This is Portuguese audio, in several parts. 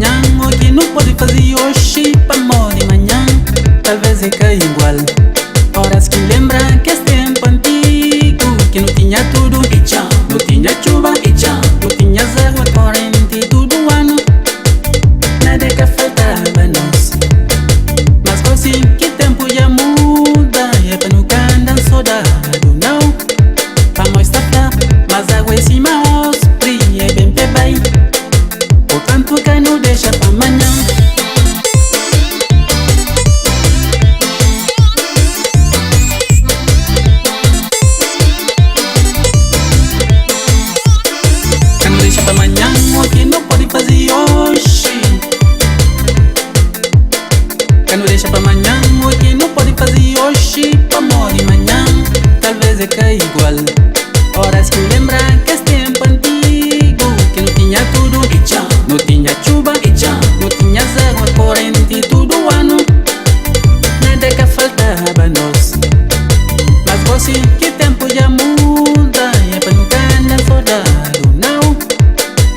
manhã, o que não pode fazer hoje para morrer de manhã, talvez é que é igual. Horas que lembra que é tempo antigo, que não tinha tudo e tchau, não tinha chuva e tchau, não tinha água corrente todo ano, nada que faltava nós. Mas assim que tempo já muda, é para nunca andar soldado, não. Para nós tá lá, mas água em cima os fria bem bem. Portanto que não deixa para amanhã. Que não deixa para amanhã, o que não pode fazer hoje. Que não deixa para amanhã, o que não pode fazer hoje para morrer de manhã, talvez é que é igual. Horas que lembra que é tempo antigo, que não tinha tudo e tchau, não tinha chuva e tchau, não tinha água corrente todo ano, nada que faltava nós. Mas você que tempo já muda, é para nunca andar soldado, não.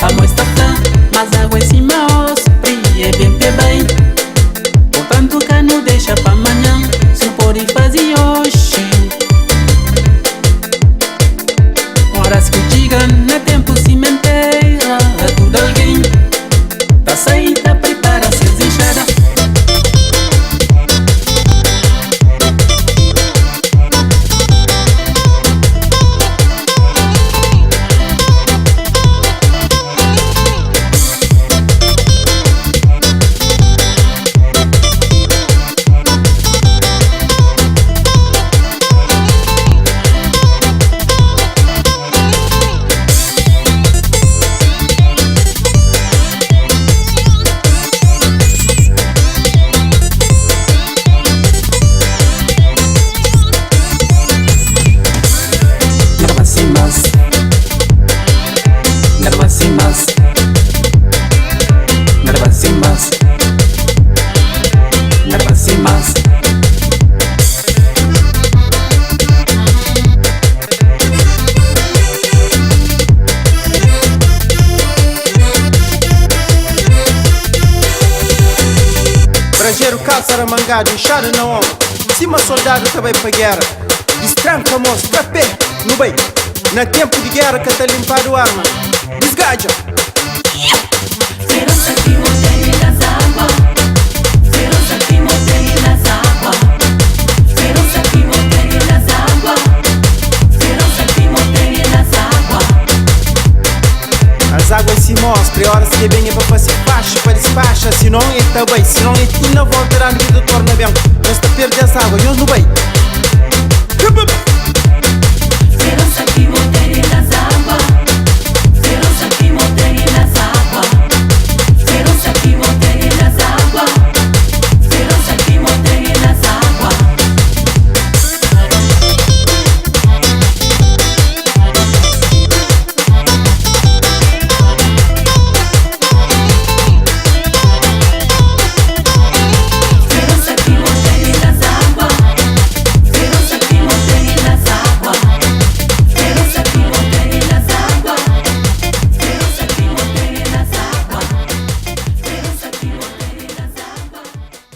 A mãe está lá, mas água em cima os fria bem bem. Portanto que não deixa para amanhã, se pode fazer hoje. Horas que chegam no tempo cimenteira, tudo alguém tá saindo, prepara-se a desenchada. Estrangeiro calça aramangado, inchado na ombro, cima soldado também pra guerra. Destranca moço, pra pé, no bem. Na tempo de guerra que tá limpado arma. Desgaja. Feroz aqui morrer nas águas, feroz aqui morrer nas águas, feroz aqui morrer nas águas, feroz aqui morrer nas águas. As águas se mostram, horas que bem é para fazer faixa, para despacha. Se não é também, se não é tu não voltará no que torna bem. Nós tá perdendo essa água, nós não bem.